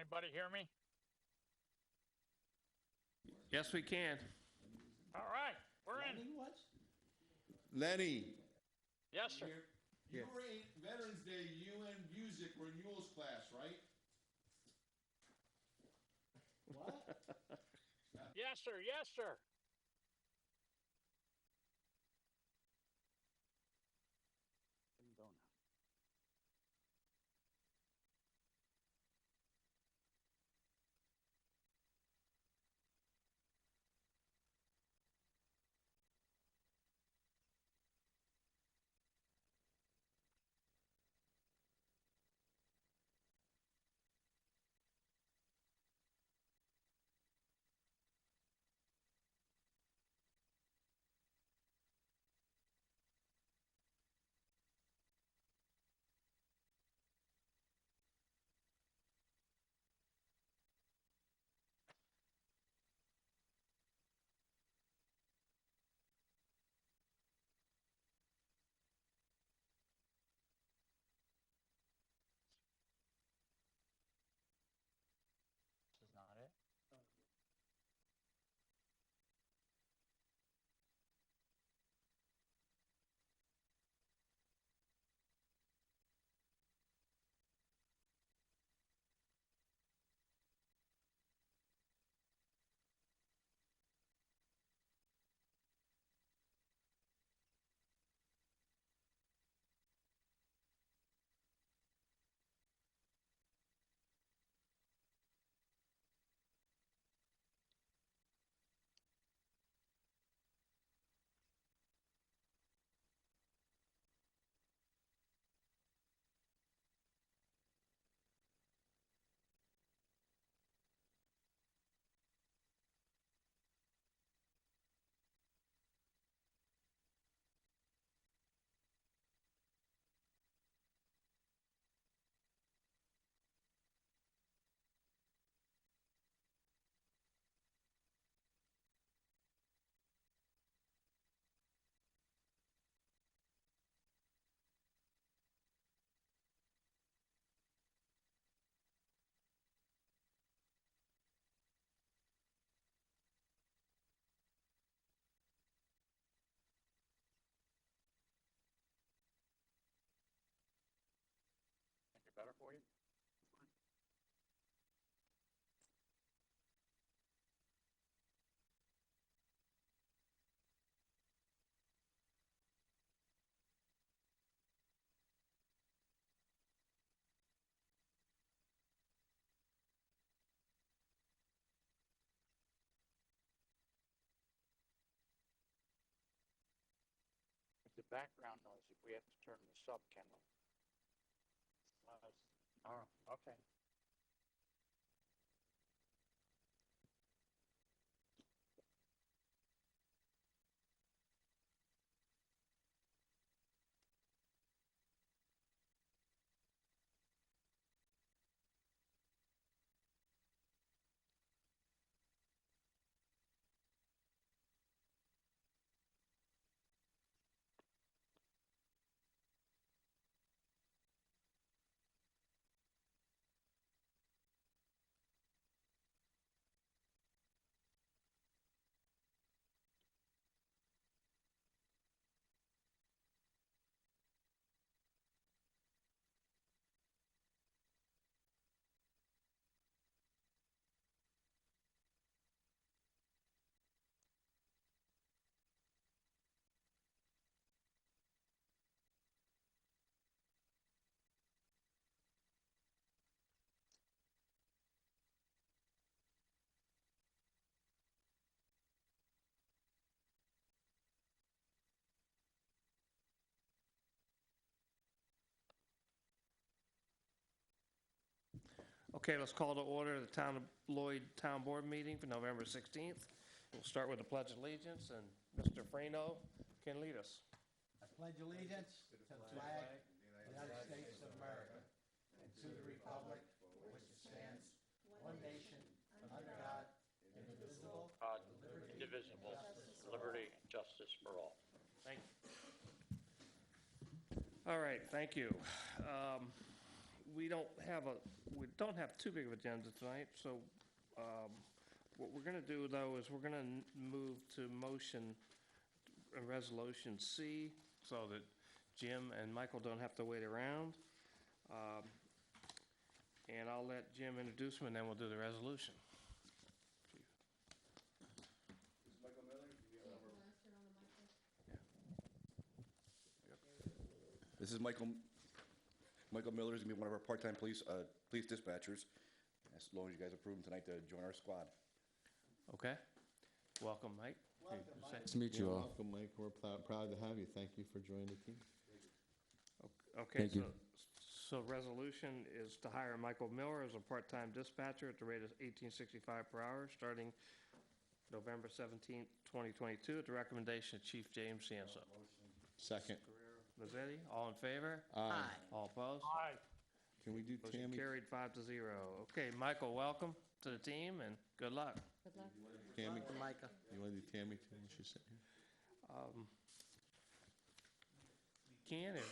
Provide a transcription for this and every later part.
Anybody hear me? Yes, we can. All right, we're in. Lenny, Yes, sir. you were in Veterans Day, UN music renewals class, right? Yes, sir. Yes, sir. This is not it. Make it better for you? The background noise, if we have to turn the sub, Kendall. Oh, okay. Okay, let's call to order the Town of Lloyd Town Board meeting for November 16th. We'll start with the Pledge of Allegiance, and Mr. Freno can lead us. I pledge allegiance to the flag of the United States of America and to the republic for which it stands, one nation, under God, indivisible, Indivisible, liberty and justice for all. Thank you. All right, thank you. We we don't have too big of agenda tonight, so what we're going to do, though, is we're going to move to motion resolution C so that Jim and Michael don't have to wait around. And I'll let Jim introduce them, and then we'll do the resolution. This is Michael Miller, is gonna be one of our part-time police dispatchers. As long as you guys approve him tonight to join our squad. Okay? Welcome, Mike. Welcome, You Mike. say- Nice to meet you all. Welcome, Mike. We're proud to have you. Thank you for joining the team. Okay, Thank you. so resolution is to hire Michael Miller as a part-time dispatcher at the rate of $18.65 per hour, starting November 17th, 2022, at the recommendation of Chief James Sanso. Second. Mazzetti, all in favor? Aye. All opposed? Can we do Motion Tammy? carried 5-0. Okay, Michael, welcome to the team, and good luck. Tammy, Micah. you want to do Tammy too when she's sitting here?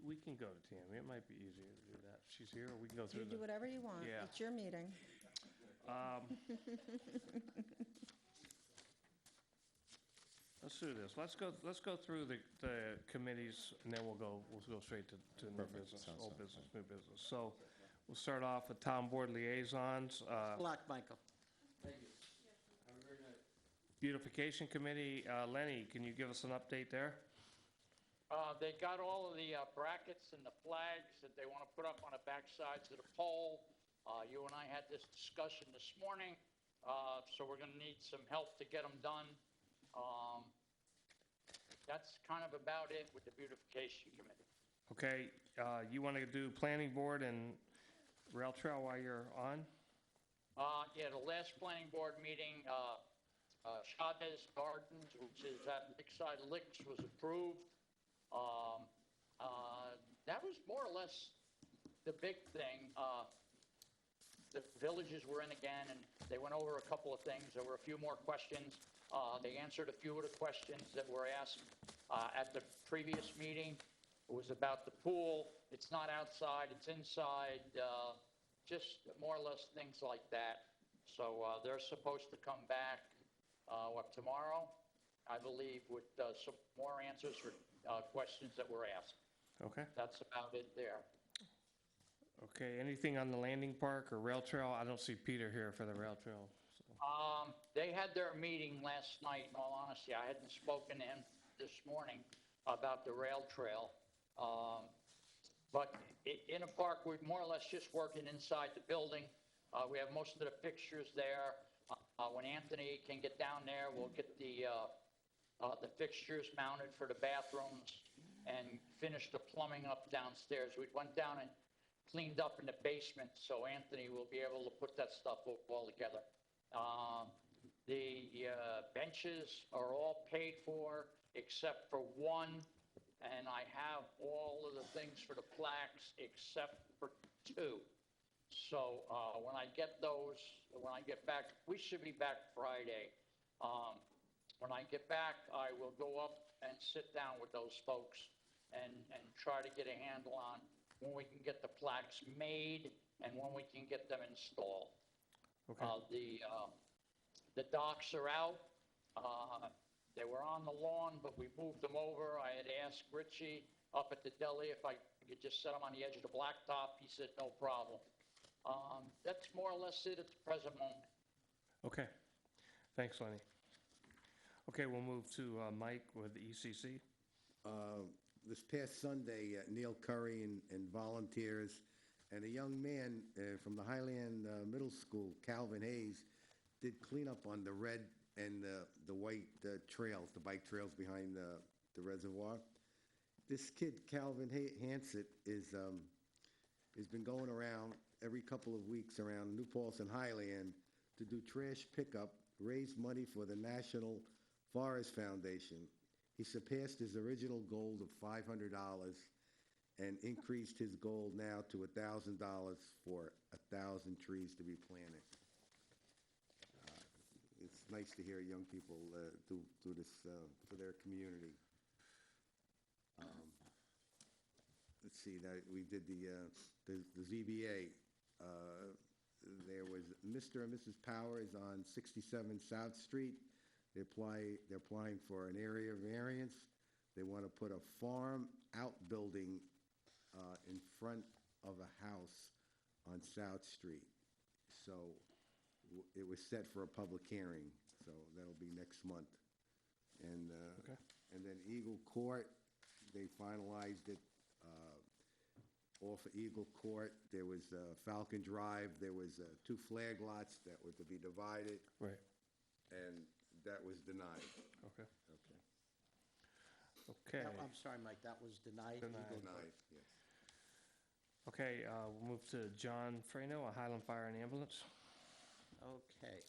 We can go to Tammy. It might be easier to do that. She's here, or we can go You through do the... whatever you want. Yeah. It's your meeting. Let's do this. Let's go through the committees, and then we'll go straight to new Perfect. business, Sounds old fine. business, new business. So we'll start off with town board liaisons. Luck, Michael. Beautification committee, Lenny, can you give us an update there? They got all of the brackets and the flags that they want to put up on the back sides of the pole. You and I had this discussion this morning, so we're going to need some help to get them done. That's kind of about it with the beautification committee. Okay, you want to do planning board and rail trail while you're on? Yeah, the last planning board meeting, Chavez Gardens, which is at Lakeside Licks, was approved. That was more or less the big thing. The villages were in again, and they went over a couple of things. There were a few more questions. They answered a few of the questions that were asked at the previous meeting. It was about the pool. It's not outside, it's inside, just more or less things like that. So they're supposed to come back, tomorrow, I believe, with some more answers for questions that were asked. Okay. That's about it there. Okay, anything on the landing park or rail trail? I don't see Peter here for the rail trail. So. They had their meeting last night, in all honesty. I hadn't spoken to him this morning about the rail trail. But in a park, we're more or less just working inside the building. We have most of the fixtures there. When Anthony can get down there, we'll get the fixtures mounted for the bathrooms and finish the plumbing up downstairs. We went down and cleaned up in the basement, so Anthony will be able to put that stuff all together. The benches are all paid for except for one, and I have all of the things for the plaques except for two. So when I get those, when I get back, we should be back Friday. When I get back, I will go up and sit down with those folks and try to get a handle on when we can get the plaques made and when we can get them installed. Okay. The docks are out. They were on the lawn, but we moved them over. I had asked Richie up at the deli if I could just set them on the edge of the blacktop. He said, no problem. That's more or less it at the present moment. Okay. Thanks, Lenny. Okay, we'll move to Mike with the ECC. This past Sunday, Neil Curry and volunteers and a young man from the Highland Middle School, Calvin Hayes, did cleanup on the red and the white trails, the bike trails behind the reservoir. This kid, Calvin Hansett, has been going around every couple of weeks around New Paltz and Highland to do trash pickup, raise money for the National Forest Foundation. He surpassed his original goal of $500 and increased his goal now to $1,000 for 1,000 trees to be planted. It's nice to hear young people do this for their community. let's see, that we did the ZBA. There was Mr. and Mrs. Powers on 67 South Street. They're applying for an area variance. They want to put a farm outbuilding in front of a house on South Street. So it was set for a public hearing, so that'll be next month. And, Okay. and then Eagle Court, they finalized it off of Eagle Court. There was Falcon Drive, there was 2 flag lots that were to be divided, Right, and that was denied. okay. Okay. Okay, I'm sorry, Mike, that was denied? Denied. Denied, yes. okay, we'll move to John Frano, a Highland Fire and Ambulance. Okay,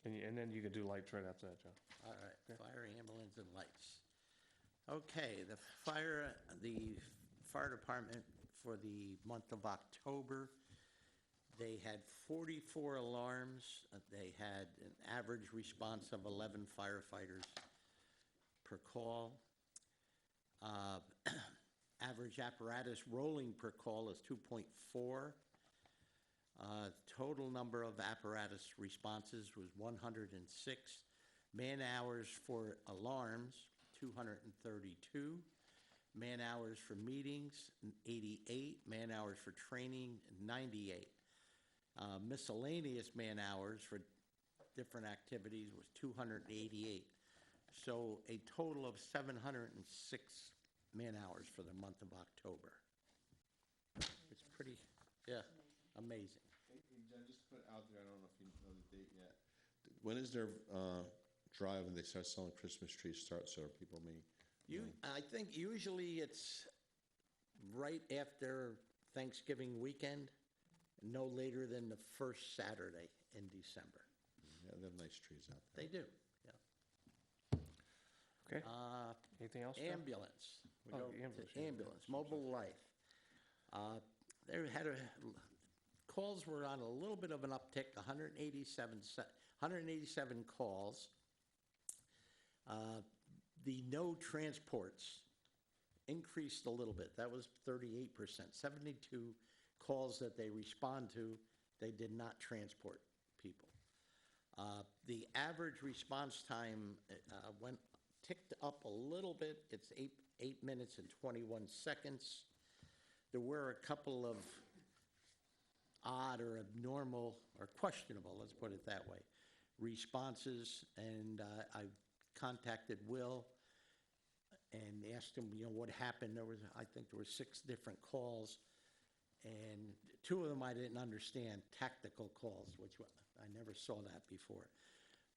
And then you can do lights right after that, John. all right, fire, ambulance, and lights. Okay, the fire department for the month of October, they had 44 alarms. They had an average response of 11 firefighters per call. Average apparatus rolling per call is 2.4. Total number of apparatus responses was 106. Man-hours for alarms, 232. Man-hours for meetings, 88. Man-hours for training, 98. Miscellaneous man-hours for different activities was 288. So a total of 706 man-hours for the month of October. It's pretty, yeah, amazing. Hey, John, just put it out there, I don't know if you know the date yet. When is their drive when they start selling Christmas trees start, so people may? I think usually it's right after Thanksgiving weekend, no later than the first Saturday in December. Yeah, they have nice trees out there. They do, yeah. Okay, anything else, John? Ambulance. We Oh, go ambulance, to yeah. ambulance, mobile life. There had calls were on a little bit of an uptick, 187 calls. The no transports increased a little bit. That was 38%. 72 calls that they respond to, they did not transport people. The average response time ticked up a little bit. It's 8 minutes and 21 seconds. There were a couple of odd or abnormal or questionable, let's put it that way, responses, and I contacted Will and asked him, what happened. I think there were 6 different calls, and 2 of them I didn't understand, tactical calls, which I never saw that before.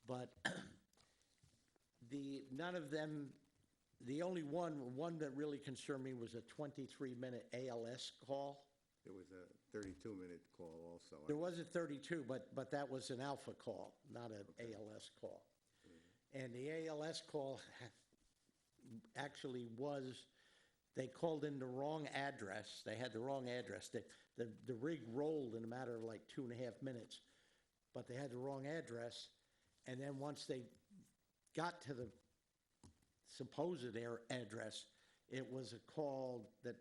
But none of them, the only one that really concerned me was a 23-minute ALS call. There was a 32-minute call also. There was a 32, but that was an alpha call, not an ALS call. And the ALS call actually was, they called in the wrong address. They had the wrong address. The rig rolled in a matter of like 2.5 minutes, but they had the wrong address. And then once they got to the supposed address, it was a call that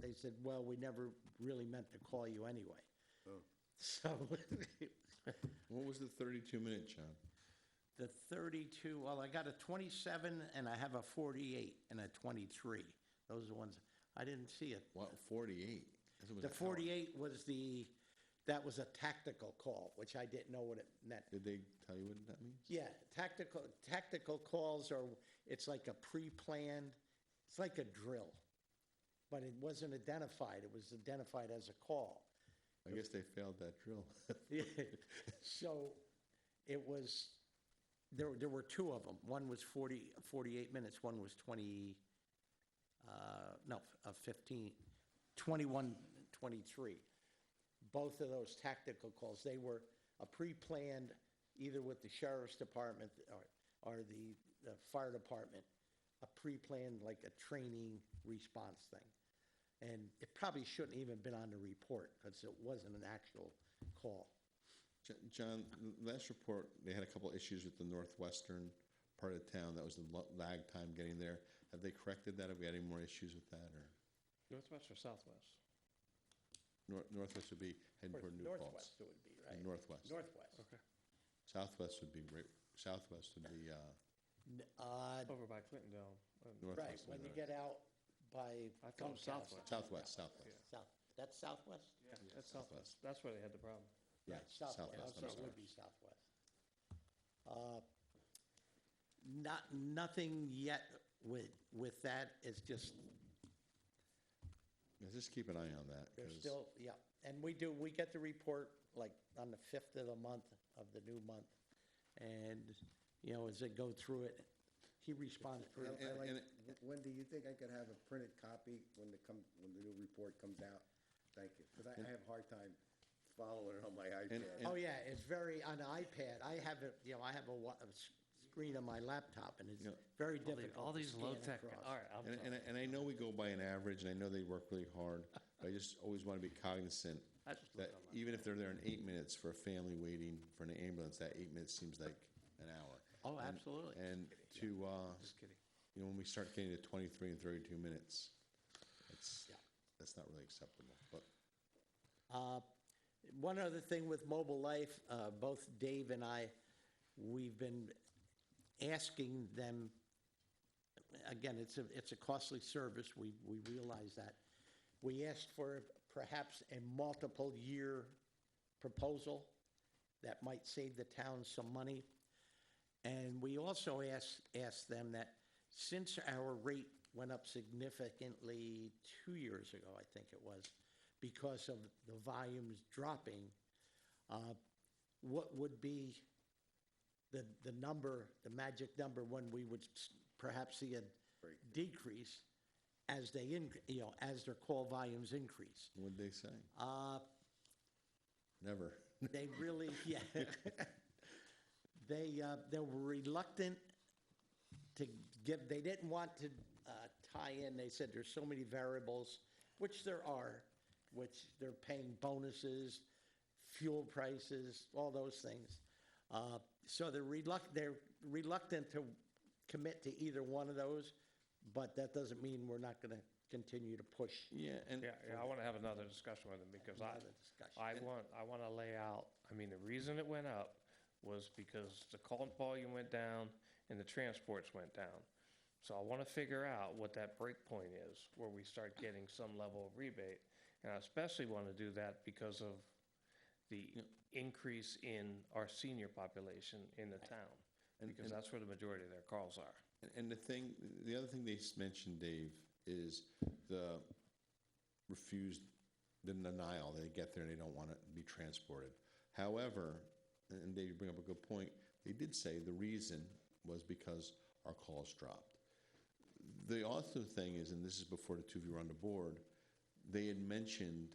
they said, well, we never really meant to call you anyway. Oh. So What was the 32-minute, John? the 32, well, I got a 27 and I have a 48 and a 23. Those are the ones, I didn't see it. What, 48? The 48 was that was a tactical call, which I didn't know what it meant. Did they tell you what that means? Yeah, tactical calls it's like a pre-planned, it's like a drill, but it wasn't identified. It was identified as a call. I guess they failed that drill. So it was, there were 2 of them. One was 48 minutes, one was 21, 23. Both of those tactical calls, they were a pre-planned, either with the sheriff's department or the fire department, a pre-planned, like a training response thing. And it probably shouldn't even been on the report because it wasn't an actual call. John, last report, they had a couple issues with the northwestern part of town. That was the lag time getting there. Have they corrected that? Have we had any more issues with that, or? Northwest or southwest? Northwest would be heading toward New Paltz. Northwest it would be, right? Northwest. Northwest. Okay. Southwest would be, southwest would be, Over by Clintondale. Right, northwest. when you get out by I thought it was Comcast. southwest. Southwest. South, that's southwest? Yeah, that's southwest. That's where they had the problem. Yeah, Right, southwest, southwest, so I'm it sorry. would be southwest. Nothing yet with that, it's just, Yeah, just keep an eye on that. there's 'cause- still, yeah, and we get the report like on the 5th of the month of the new month. And, you know, as they go through it, he responds pretty, And- Wendy, you think I could have a printed copy when the new report comes out? Thank you, because I have a hard time following it on my iPad. oh, yeah, it's very, on the iPad, I have it, you know, I have a screen on my laptop, and it's Yeah. very difficult All to these scan low-tech, across. all right, I'm And, sorry. and I know we go by an average, and I know they work really hard, but I just always want to be cognizant I just that looked on my. even if they're there in 8 minutes for a family waiting for an ambulance, that 8 minutes seems like an hour. Oh, And- absolutely. And to, Just kidding. you know, when we start getting to 23 and 32 minutes, Yeah. that's not really acceptable, but. One other thing with Mobile Life, both Dave and I, we've been asking them, again, it's a costly service, we realize that. We asked for perhaps a multiple-year proposal that might save the town some money. And we also asked them that since our rate went up significantly 2 years ago, I think it was, because of the volumes dropping, what would be the number, the magic number, when we would perhaps see a decrease as they, as their call volumes increase? What'd they say? Never. They really, yeah. They were reluctant to give, they didn't want to tie in, they said there's so many variables, which there are, which they're paying bonuses, fuel prices, all those things. So they're reluctant to commit to either one of those, but that doesn't mean we're not gonna continue to push Yeah, and. Yeah, I want to have another discussion with them because another discussion. I want to lay out, I mean, the reason it went up was because the call volume went down and the transports went down. So I want to figure out what that break point is, where we start getting some level of rebate. And I especially want to do that because of the increase in our senior population in the town, because that's where the majority of their calls are. And the other thing they mentioned, Dave, is the denial. They get there and they don't want to be transported. However, and Dave, you bring up a good point, they did say the reason was because our calls dropped. The other thing is, and this is before the two of you were on the board, they had mentioned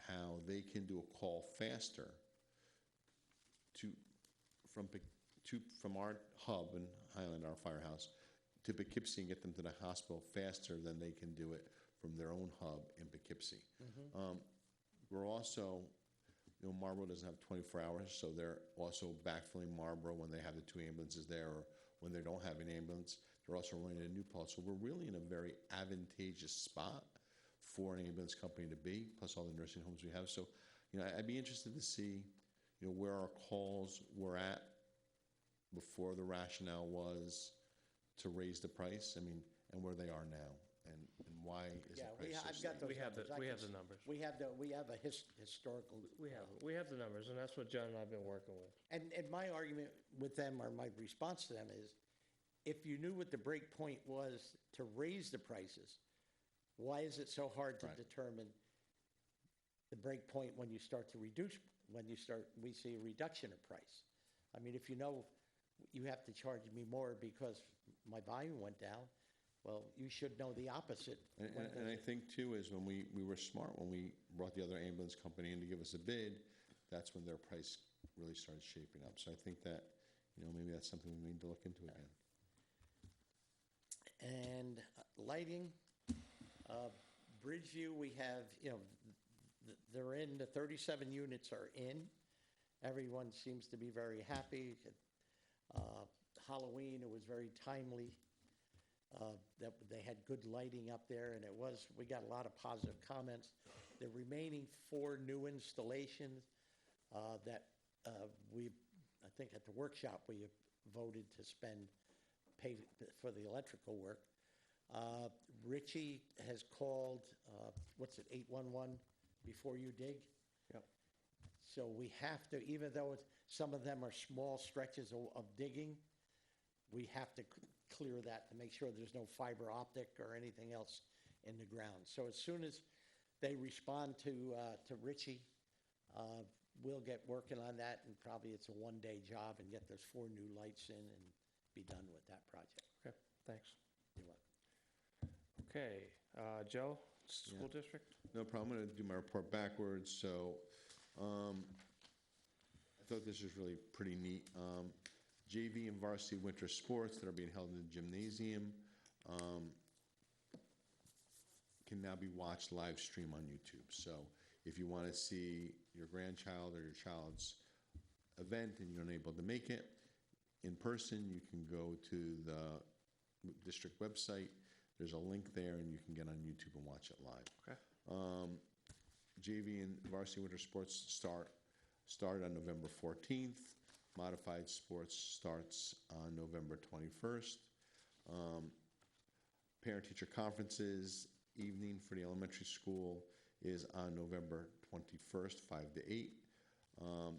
how they can do a call faster from our hub in Highland, our firehouse, to Poughkeepsie and get them to the hospital faster than they can do it from their own hub in Poughkeepsie. We're also, Marlboro doesn't have 24 hours, so they're also backfilling Marlboro when they have the two ambulances there, or when they don't have an ambulance. They're also running a New Paltz. So we're really in a very advantageous spot for an ambulance company to be, plus all the nursing homes we have. So, I'd be interested to see, where our calls were at before the rationale was to raise the price, and where they are now, and why is the Yeah, price so I've got steep? those We have numbers. the numbers. We have a historical. We have the numbers, and that's what John and I have been working with. And my argument with them, or my response to them is, if you knew what the break point was to raise the prices, why is it so hard to Right. determine the break point when you start to reduce, we see a reduction of price? I mean, if you know you have to charge me more because my volume went down, well, you should know the opposite. And I think too is when we were smart, when we brought the other ambulance company in to give us a bid, that's when their price really started shaping up. So I think that, maybe that's something we need to look into again. And lighting, Bridgeview, we have, they're in, the 37 units are in. Everyone seems to be very happy. Halloween, it was very timely. that they had good lighting up there, and we got a lot of positive comments. The remaining 4 new installations that I think at the workshop, we voted to pay for the electrical work. Richie has called, 811 before you dig? Yep. So we have to, even though some of them are small stretches of digging, we have to clear that to make sure there's no fiber optic or anything else in the ground. So as soon as they respond to Richie, we'll get working on that, and probably it's a one-day job, and get those 4 new lights in and be done with that project. Okay, thanks. You're welcome. Okay, Joe, school district? No problem, I'm gonna do my report backwards, so, I thought this was really pretty neat. JV and varsity winter sports that are being held in the gymnasium, can now be watched live stream on YouTube. So if you wanna see your grandchild or your child's event and you're unable to make it in person, you can go to the district website. There's a link there, and you can get on YouTube and watch it live. Okay. JV and varsity winter sports started on November 14th. Modified sports starts on November 21st. Parent-teacher conferences evening for the elementary school is on November 21st, 5 to 8.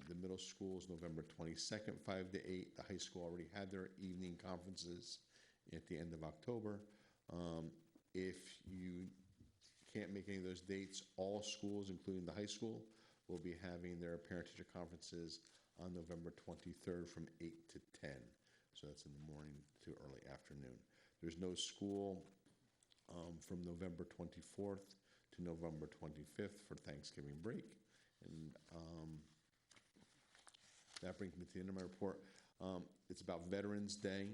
The middle school is November 22nd, 5 to 8. The high school already had their evening conferences at the end of October. If you can't make any of those dates, all schools, including the high school, will be having their parent-teacher conferences on November 23rd from 8 to 10. So that's in the morning to early afternoon. There's no school from November 24th to November 25th for Thanksgiving break. And that brings me to the end of my report. It's about Veterans Day.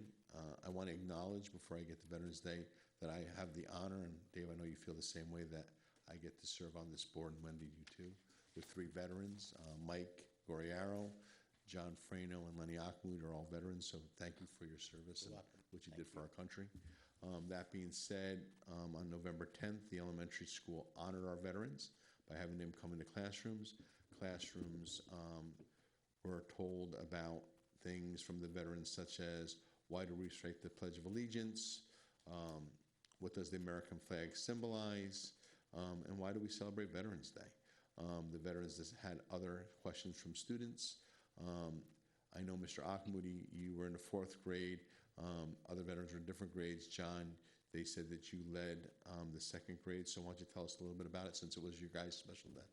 I want to acknowledge, before I get to Veterans Day, that I have the honor, and Dave, I know you feel the same way, that I get to serve on this board, and Wendy, you too, with 3 veterans. Mike Goriaro, John Frano, and Lenny Akmud are all veterans, so thank you for your service and what you did for our country. That being said, on November 10th, the elementary school honored our veterans by having them come into classrooms. Classrooms were told about things from the veterans, such as why do we recite the Pledge of Allegiance, what does the American flag symbolize, and why do we celebrate Veterans Day? The veterans just had other questions from students. I know, Mr. Akmudi, you were in the 4th grade. Other veterans were in different grades. John, they said that you led the 2nd grade, so why don't you tell us a little bit about it, since it was your guys' special day?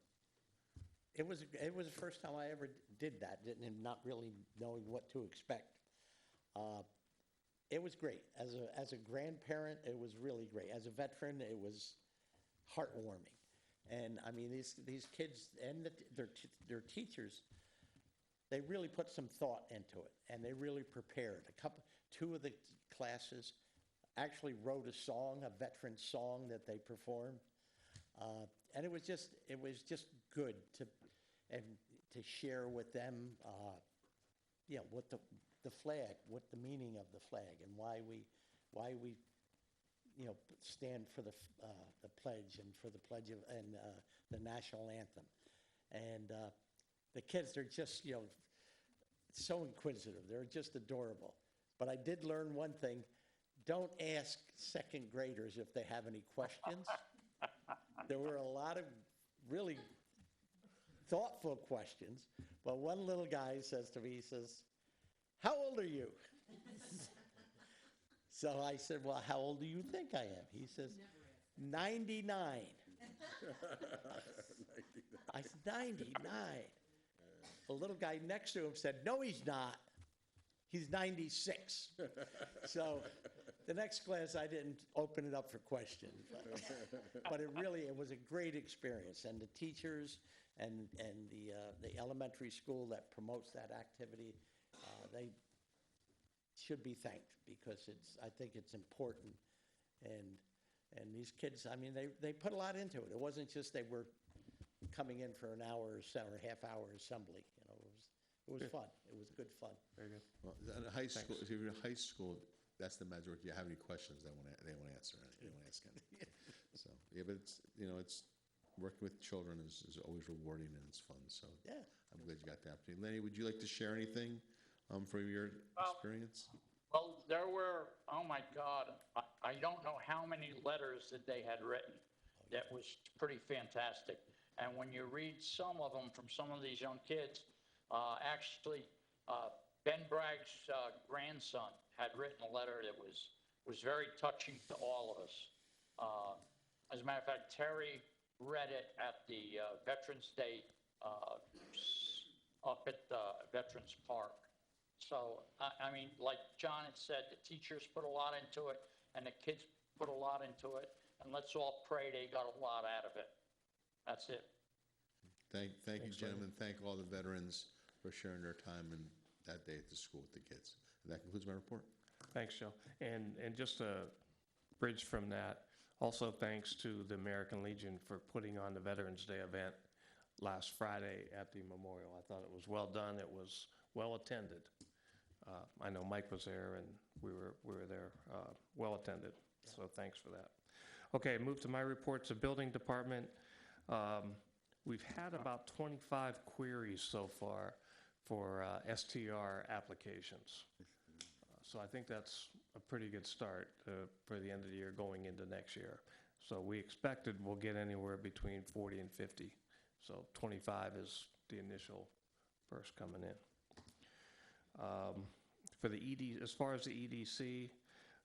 It was the first time I ever did that, and not really knowing what to expect. It was great. As a grandparent, it was really great. As a veteran, it was heartwarming. And I mean, these kids and their teachers, they really put some thought into it, and they really prepared. 2 of the classes actually wrote a song, a veteran song that they performed, and it was just good to share with them, what the flag, what the meaning of the flag, and why we stand for the pledge and for the pledge of, and the national anthem. And the kids, they're just so inquisitive. They're just adorable. But I did learn one thing: don't ask 2nd graders if they have any questions. There were a lot of really thoughtful questions, but one little guy says to me, he says, "How old are you?" So I said, "Well, how old do you think I am?" He says, 99. I said, 99. The little guy next to him said, "No, he's not. He's 96. So the next class, I didn't open it up for questions. But it was a great experience. And the teachers and the elementary school that promotes that activity, they should be thanked, because I think it's important. And these kids, I mean, they put a lot into it. It wasn't just they were coming in for an hour or half-hour assembly. It was fun. It was good fun. Very good. Well, in high school, if you're in high school, that's the majority. If you have any questions, they won't answer, they won't ask any. So, yeah, but it's, it's, working with children is always rewarding and it's fun, so. Yeah. I'm glad you got the opportunity. Lenny, would you like to share anything, from your Well- experience? Well, there were, oh my God, I don't know how many letters that they had written. That was pretty fantastic. And when you read some of them from some of these young kids, actually, Ben Bragg's grandson had written a letter that was very touching to all of us. As a matter of fact, Terry read it at the Veterans Day up at Veterans Park. So, I mean, like John had said, the teachers put a lot into it, and the kids put a lot into it, and let's all pray they got a lot out of it. That's it. Thank you, Thanks, gentlemen. Thank all the veterans for sharing their time and that day at the school with the kids. And that concludes my report. Thanks, Joe. And just a bridge from that, also thanks to the American Legion for putting on the Veterans Day event last Friday at the memorial. I thought it was well done. It was well attended. I know Mike was there and we were there, well attended. So thanks for that. Okay, move to my report to building department. We've had about 25 queries so far for STR applications. So I think that's a pretty good start for the end of the year going into next year. So we expected we'll get anywhere between 40 and 50. So 25 is the initial first coming in. For the as far as the EDC,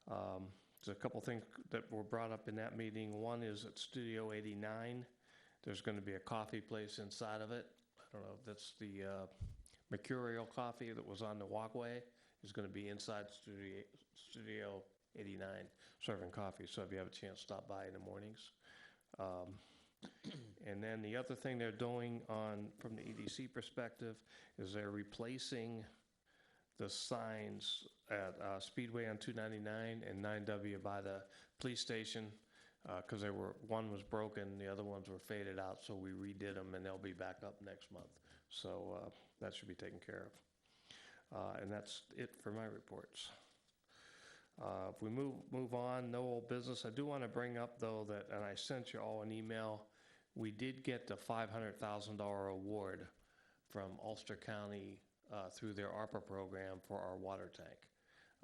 there's a couple things that were brought up in that meeting. One is at Studio 89. There's going to be a coffee place inside of it. I don't know if that's the Mercurial Coffee that was on the walkway is going to be inside Studio 89 serving coffee. So if you have a chance, stop by in the mornings. And then the other thing they're doing from the EDC perspective is they're replacing the signs at Speedway on 299 and 9W by the police station because one was broken, the other ones were faded out, so we redid them and they'll be back up next month. So that should be taken care of. And that's it for my reports. If we move on, no old business. I do want to bring up, though, that, and I sent you all an email, we did get the $500,000 award from Ulster County through their ARPA program for our water tank.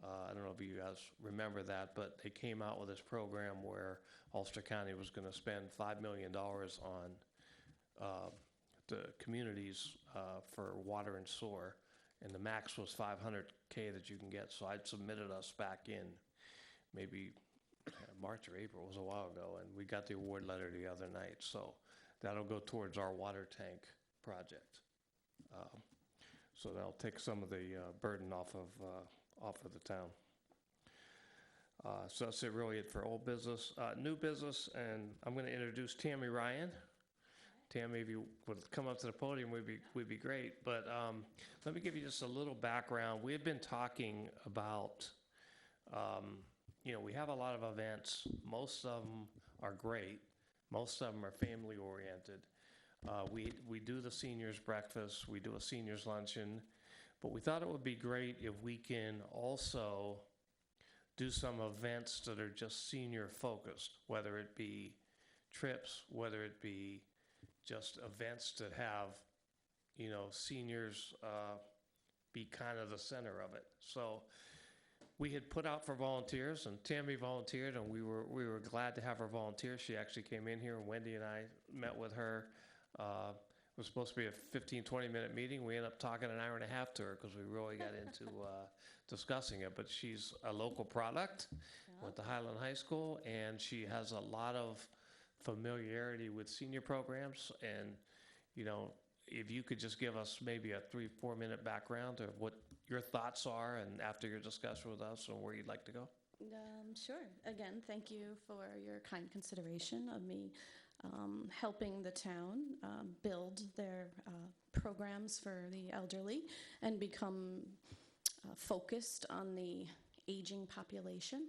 I don't know if you guys remember that, but they came out with this program where Ulster County was going to spend $5 million on the communities for water and sewer, and the max was $500K that you can get. So I'd submitted us back in maybe March or April, it was a while ago, and we got the award letter the other night. So that'll go towards our water tank project. So that'll take some of the burden off of the town. So that's really it for old business. New business, and I'm going to introduce Tammy Ryan. Tammy, if you would come up to the podium, would be great. But let me give you just a little background. We've been talking about, we have a lot of events. Most of them are great. Most of them are family oriented. We do the seniors breakfast, we do a seniors luncheon, but we thought it would be great if we can also do some events that are just senior focused, whether it be trips, whether it be just events that have, seniors be kind of the center of it. So we had put out for volunteers, and Tammy volunteered, and we were glad to have her volunteer. She actually came in here, and Wendy and I met with her. It was supposed to be a 15, 20-minute meeting. We ended up talking an hour and a half to her because we really got into discussing it. But she's a local product, went to Highland High School, and she has a lot of familiarity with senior programs. And, if you could just give us maybe a 3-4 minute background of what your thoughts are and after your discussion with us and where you'd like to go. Sure. Again, thank you for your kind consideration of me helping the town build their programs for the elderly and become focused on the aging population.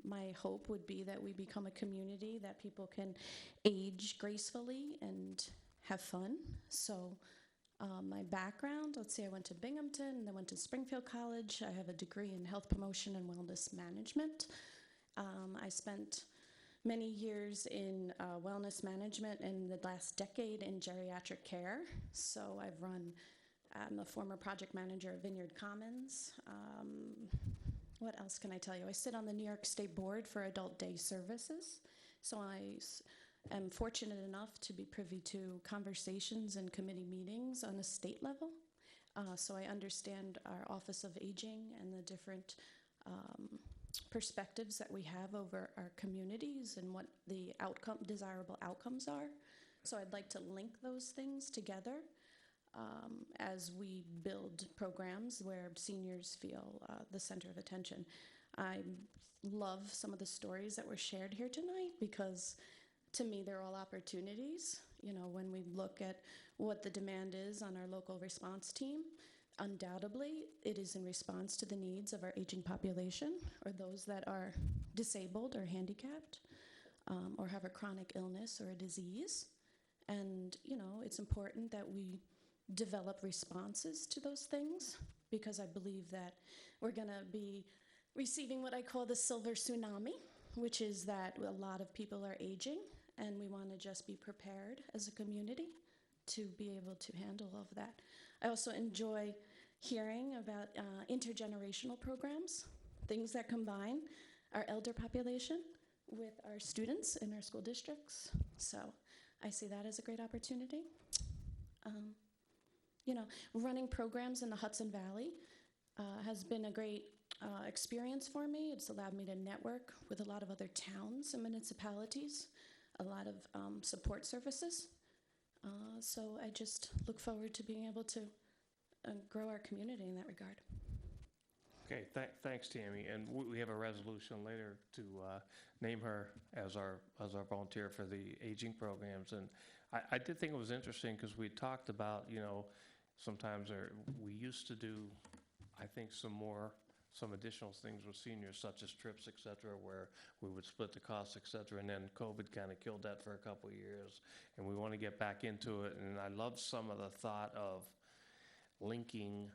My hope would be that we become a community that people can age gracefully and have fun. So My background, let's see, I went to Binghamton, and then went to Springfield College. I have a degree in health promotion and wellness management. I spent many years in wellness management, and the last decade in geriatric care. So I'm a former project manager of Vineyard Commons. What else can I tell you? I sit on the New York State Board for Adult Day Services. So am fortunate enough to be privy to conversations and committee meetings on a state level. So I understand our Office of Aging and the different perspectives that we have over our communities and what the desirable outcomes are. So I'd like to link those things together as we build programs where seniors feel the center of attention. I love some of the stories that were shared here tonight because to me they're all opportunities. You know, when we look at what the demand is on our local response team, undoubtedly it is in response to the needs of our aging population or those that are disabled or handicapped or have a chronic illness or a disease. And, you know, it's important that we develop responses to those things because I believe that we're going to be receiving what I call the silver tsunami, which is that a lot of people are aging and we want to just be prepared as a community to be able to handle all of that. I also enjoy hearing about intergenerational programs, things that combine our elder population with our students in our school districts. So I see that as a great opportunity. You know, running programs in the Hudson Valley has been a great experience for me. It's allowed me to network with a lot of other towns and municipalities, a lot of support services. So I just look forward to being able to grow our community in that regard. Okay, thanks, Tammy. And we have a resolution later to name her as our volunteer for the aging programs. And I did think it was interesting because we talked about, you know, sometimes we used to do, I think, some additional things with seniors, such as trips, et cetera, where we would split the costs, et cetera, and then COVID kind of killed that for a couple of years, and we want to get back into it. And I love some of the thought of linking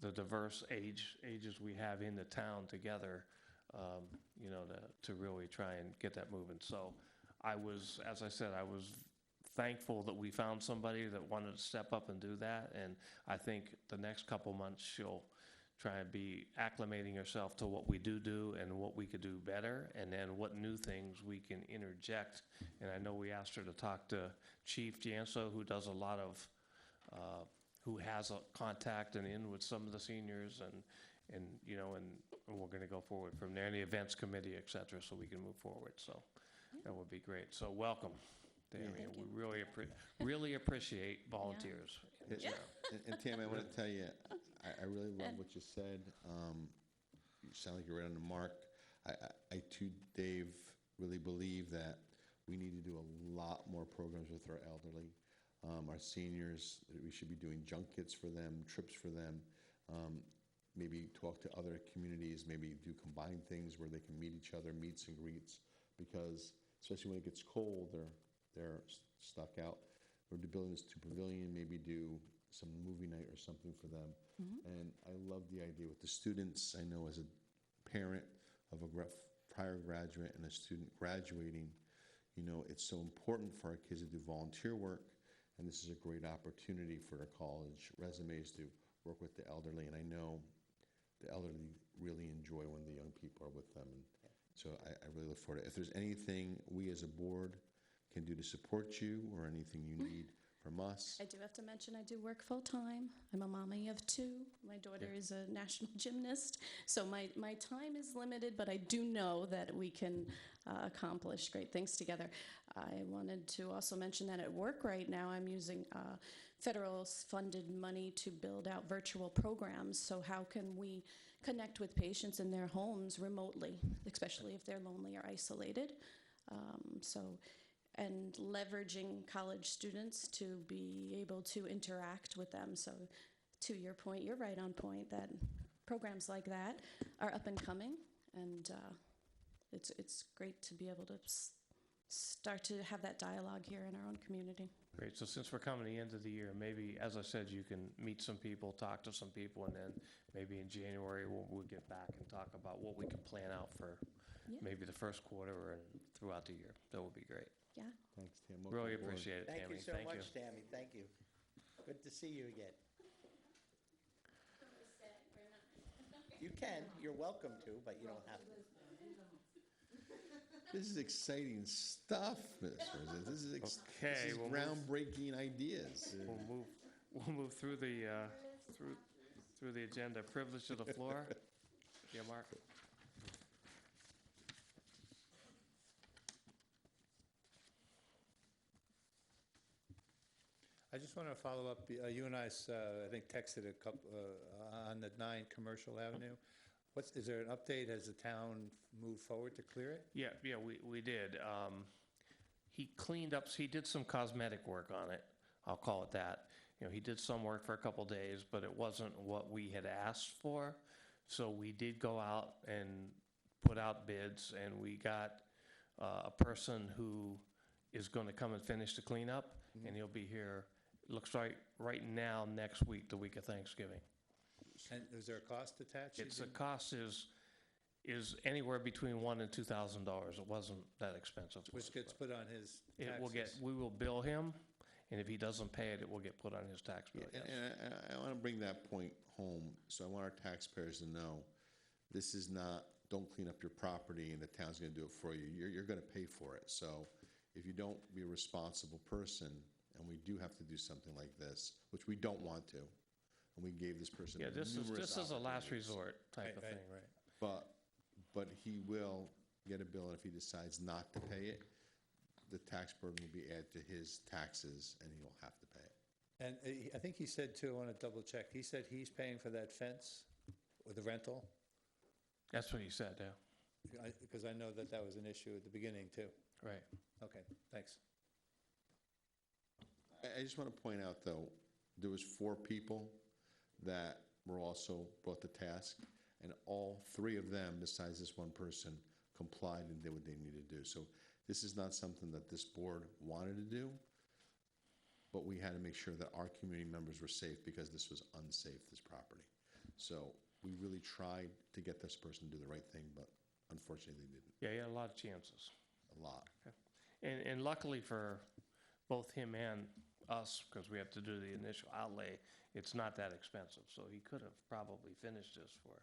the diverse ages we have in the town together, you know, to really try and get that moving. So as I said, I was thankful that we found somebody that wanted to step up and do that, and I think the next couple months she'll try and be acclimating herself to what we do and what we could do better, and then what new things we can interject. And I know we asked her to talk to Chief Janso, who does a lot of, who has a contact and in with some of the seniors, and you know, and we're going to go forward from there, and the events committee, et cetera, so we can move forward. So that would be great. So welcome, Tammy. Thank you. We really appreciate volunteers. Yeah. And Tammy, I want to tell you, I really love what you said. You sound like you're right on the mark. I too, Dave, really believe that we need to do a lot more programs with our elderly, our seniors. That we should be doing junkets for them, trips for them. Maybe talk to other communities. Maybe do combined things where they can meet each other, meets and greets. Because especially when it gets cold, they're stuck out. Or do building this pavilion, maybe do some movie night or something for them. And I love the idea with the students. I know as a parent of a prior graduate and a student graduating, you know, it's so important for our kids to do volunteer work. And this is a great opportunity for their college resumes to work with the elderly. And I know the elderly really enjoy when the young people are with them. And so I really look forward to it. If there's anything we as a board can do to support you or anything you need from us. I do have to mention I do work full-time. I'm a mommy of two. My daughter is a national gymnast, so my time is limited, but I do know that we can accomplish great things together. I wanted to also mention that at work right now I'm using federal funded money to build out virtual programs. So how can we connect with patients in their homes remotely, especially if they're lonely or isolated? And leveraging college students to be able to interact with them. So to your point, you're right on point that programs like that are up and coming, and it's great to be able to start to have that dialogue here in our own community. Great, so since we're coming to the end of the year, maybe, as I said, you can meet some people, talk to some people, and then maybe in January, we'll get back and talk about what we can plan out for Yeah. maybe the first quarter and throughout the year. That would be great. Yeah. Thanks, Tam. Welcome Really aboard. appreciate it, Thank Tammy. you so much, Tammy, thank you. Good to see you again. You can, you're welcome to, but you don't have to. This is exciting stuff, Mr. President. This is Okay, this is we'll move- groundbreaking ideas. We'll move through the, through the agenda. Privilege of the floor. Yeah, Mark? I just want to follow up, you and I, I think, texted a couple, on the 9 Commercial Avenue. Is there an update? Has the town moved forward to clear it? Yeah, we did. He cleaned up, he did some cosmetic work on it, I'll call it that. You know, he did some work for a couple days, but it wasn't what we had asked for. So we did go out and put out bids, and we got a person who is going to come and finish the cleanup, and he'll be here, looks like right now, next week, the week of Thanksgiving. And is there a cost attached? You It's, the didn't- cost is anywhere between $1,000 and $2,000. It wasn't that expensive. to Which us, gets but put on his It will get, taxes? we will bill him, and if he doesn't pay it, it will get put on his tax bill, Yeah, yes. and I want to bring that point home, so I want our taxpayers to know, this is not, don't clean up your property and the town's going to do it for you. You're going to pay for it. So if you don't be a responsible person, and we do have to do something like this, which we don't want to, and we gave this person Yeah, this numerous is a last opportunities. resort type of Right, thing, right? But he will get a bill, and if he decides not to pay it, the tax burden will be added to his taxes, and he will have to pay it. And I think he said too, I want to double check, he said he's paying for that fence or the rental? That's what he said, yeah, Because I know that that was an issue at the beginning too. right. Okay, thanks. I just want to point out, though, there was 4 people that were also brought to task, and all 3 of them, besides this one person, complied and did what they needed to do. So this is not something that this board wanted to do, but we had to make sure that our community members were safe because this was unsafe, this property. So we really tried to get this person to do the right thing, but unfortunately they didn't, Yeah, he had a lot of chances. a lot. And luckily for both him and us, because we have to do the initial outlay, it's not that expensive. So he could have probably finished this for,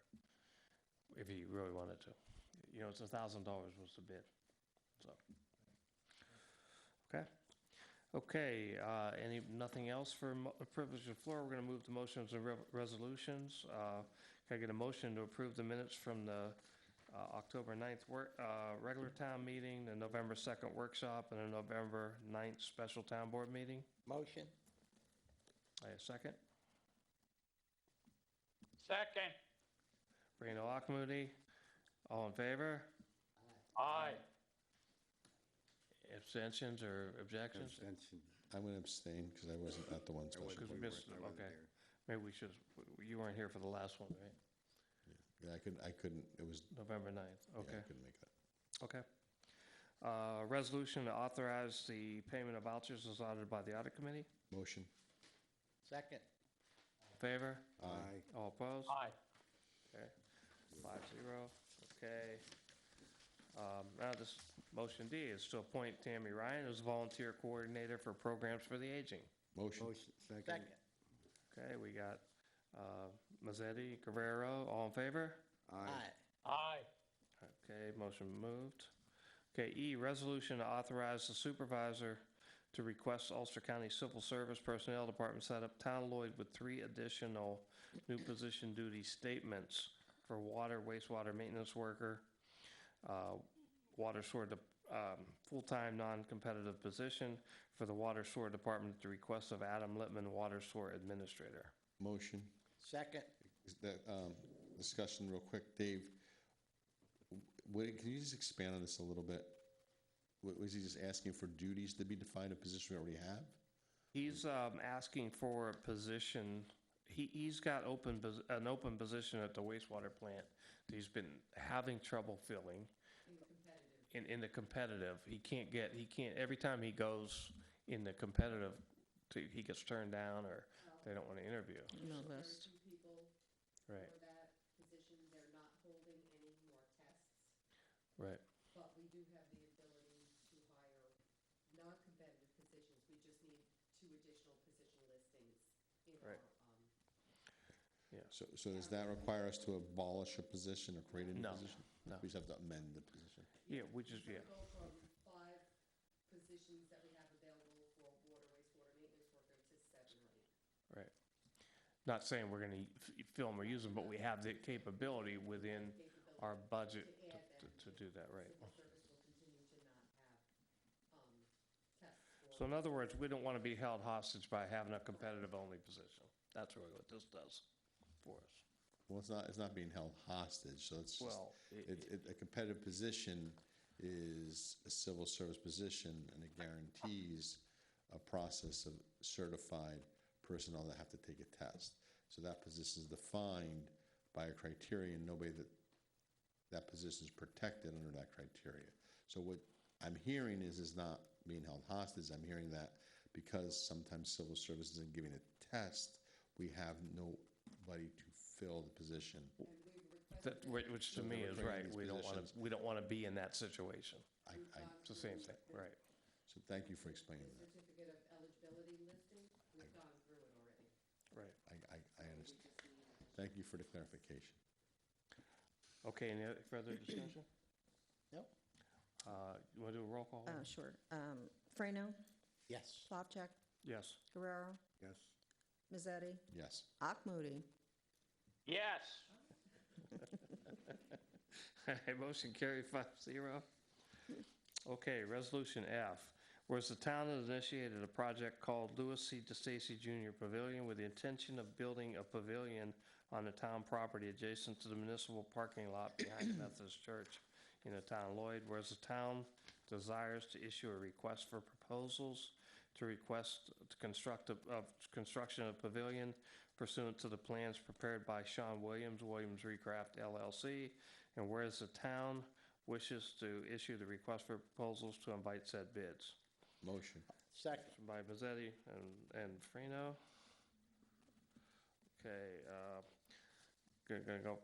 if he really wanted to. You know, it's $1,000 was the bid, so. Okay. Okay, nothing else for privilege of the floor? We're going to move to motions and resolutions. Can I get a motion to approve the minutes from the October 9th regular town meeting, the November 2nd workshop, and the November 9th special town board meeting? Motion? I have a second. Second. Reno Akmoody, all in favor? Aye. Abstentions or objections? Abstention. I'm going to abstain because I wasn't at the one I special. wasn't- Because we missed I it, wasn't okay. there. Maybe we should, you weren't here for the last one, right? Yeah, I couldn't, it was, November 9th, yeah, okay. I couldn't make that. Okay. Resolution to authorize the payment of vouchers as audited by the audit committee. Motion? Second? Favor? Aye. All opposed? Aye. Okay, 5-0, okay. Now this, motion D is to appoint Tammy Ryan as volunteer coordinator for programs for the aging. Motion? Motion, second. Second? Okay, we got Mazzetti, Guerrero, all in favor? Aye. Aye. Okay, motion moved. Okay, E, resolution to authorize the supervisor to request Ulster County Civil Service Personnel Department set up Town Lloyd with 3 additional new position duty statements for water, wastewater maintenance worker, water sewer, full-time non-competitive position for the water sewer department at the request of Adam Littman, water sewer administrator. Motion? Second? Is that, discussion real quick, Dave, can you just expand on this a little bit? Was he just asking for duties to be defined, a position we already have? He's asking for a position, he's got an open position at the wastewater plant that he's been having trouble filling. in the competitive. He can't, every time he goes in the competitive, he gets turned down or they don't want to interview. No list. People Right, for that position, they're not holding any more tests, right. but we do have the ability to hire non-competitive positions. We just need 2 additional position listings in Right. So does that require us to abolish a position or create a new No, position? no. We just have to amend the position. Yeah, we just, yeah, Go from 5 positions that we have available for water, wastewater maintenance worker to 7 or 8. right. Not saying we're going to fill them or use them, but we have the capability within our budget to do that, right? Civil service will continue to not have tests. So in other words, we don't want to be held hostage by having a competitive-only position. That's really what this does for us. Well, it's not being held hostage, so it's just, Well, a competitive position is a civil service position, and it guarantees a process of certified personnel that have to take a test. So that position is defined by a criterion, nobody that position is protected under that criteria. So what I'm hearing is not being held hostage. I'm hearing that because sometimes civil service isn't giving a test, we have nobody to fill the position. which to So me we're is creating right. these positions. We don't want to be in that situation. It's the same thing, right? So thank you for explaining that. Certificate of eligibility listing, we've gone through it already. Right. I understand. Thank you for the clarification. Okay, any other further discussion? No? You want to do a roll call? Sure. Frano, Yes. Slavchek, Yes. Guerrero, Yes. Mazzetti, Yes. Akmoody. Yes. Motion carried 5-0. Okay, Resolution F. Whereas the town has initiated a project called Lewis C. DeStacy Jr. Pavilion with the intention of building a pavilion on the town property adjacent to the municipal parking lot behind the Methodist Church in the town of Lloyd. Whereas the town desires to issue a request for proposals to request to construction of pavilion pursuant to the plans prepared by Sean Williams, Williams Recraft LLC. And whereas the town wishes to issue the request for proposals to invite said bids. Motion. Second. By Mazzetti and Freno. Okay, gonna go,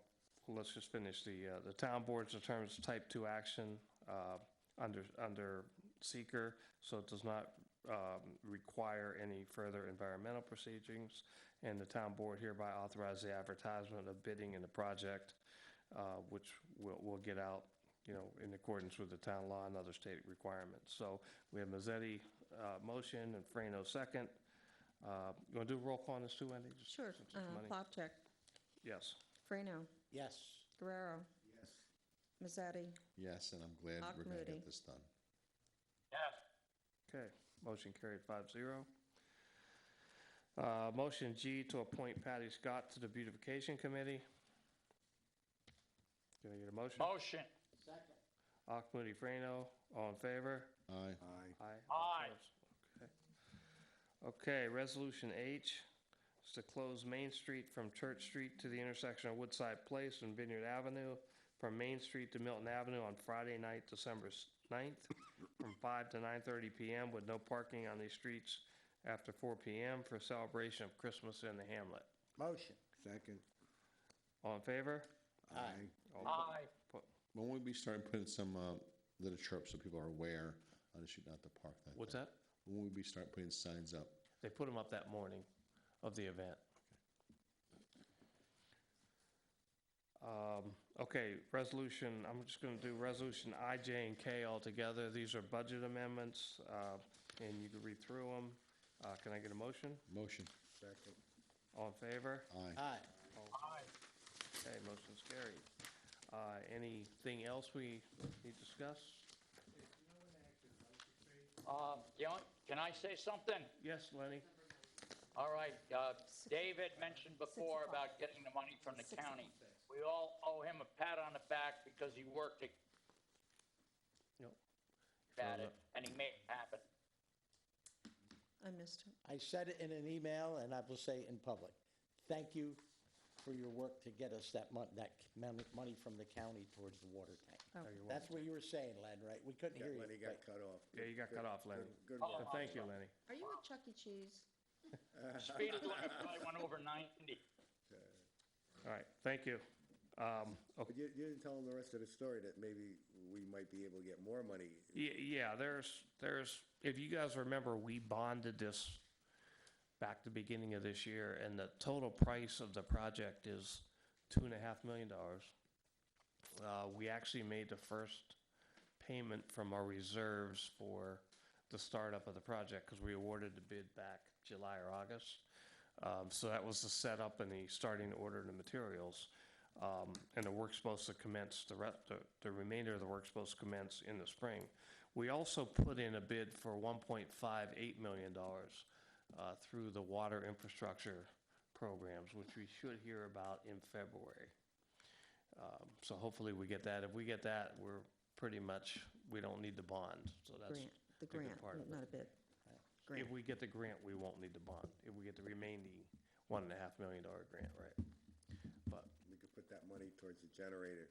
let's just finish the town board determines type 2 action under seeker, so it does not require any further environmental proceedings, and the town board hereby authorize the advertisement of bidding in the project, which will get out, in accordance with the town law and other state requirements. So we have Mazzetti motion and Freno second. You want to do a roll call on this too, Wendy? Just Sure. since it's money. Slavchek, Yes. Frano, Yes. Guerrero, Yes. Mazzetti, Yes, and I'm glad we're going to Akmoody. get this done. Yes. Okay, motion carried 5-0. Motion G to appoint Patty Scott to the beautification committee. Can I get a motion? Motion. Second. Akmoody, Freno, all in favor? Aye. Aye. Aye. Aye. Okay, Resolution H is to close Main Street from Church Street to the intersection of Woodside Place and Vineyard Avenue, from Main Street to Milton Avenue on Friday night, December 9th, from 5 to 9:30 p.m. with no parking on these streets after 4 p.m. for celebration of Christmas in the hamlet. Motion. Second. All in favor? Aye. All Aye. When will we start putting some literature up so people are aware on the street not to park that? What's day? that? When will we start putting signs up? They put them up that morning of the event. Okay, resolution, I'm just going to do resolution I, J, and K all together. These are budget amendments, and you can read through them. Can I get a motion? Motion. Second. All in favor? Aye. Aye. Aye. Okay, motion's carried. Anything else we need to discuss? Can I say something? Yes, Lenny? All right, David mentioned before about getting the money from the county. We all owe him a pat on the back because he worked at Yep. it, and he made it happen. I missed it. I said it in an email, and I will say it in public. Thank you for your work to get us that money from the county towards the water tank. That's what you were saying, Len, right? We couldn't hear you. Lenny got Right. cut off. Yeah, you got cut off, Lenny. Good Oh, work. Thank you, Lenny. Are you at Chuck E. Cheese? Speed limit probably went over 90. All right, thank you. Okay. But you didn't tell them the rest of the story, that maybe we might be able to get more money. Yeah, there's, if you guys remember, we bonded this back the beginning of this year, and the total price of the project is $2.5 million. We actually made the first payment from our reserves for the startup of the project, because we awarded the bid back July or August. So that was the setup and the starting to order the materials. And the work's supposed to commence, the remainder of the work's supposed to commence in the spring. We also put in a bid for $1.58 million through the water infrastructure programs, which we should hear about in February. So hopefully we get that. If we get that, we're pretty much, we don't need the bond, so that's Grant, the good grant, part of not it. a bid. If Grant. we get the grant, we won't need the bond. If we get the remaining $1.5 million grant, right? But, We could put that money towards the generator.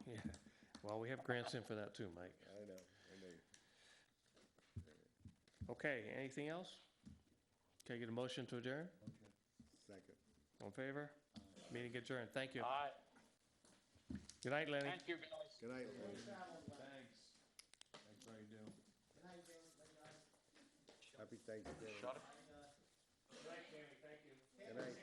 yeah, well, we have grants in for that too, Mike. I know. Okay, anything else? Can I get a motion to adjourn? Second. All in favor? Meeting adjourned. Thank you. All right, Good night, Lenny. thank you, guys. Good night. Thanks. Thanks for all you do. Happy Thanksgiving. Shut it. Good night, Tammy. Thank you. Good night.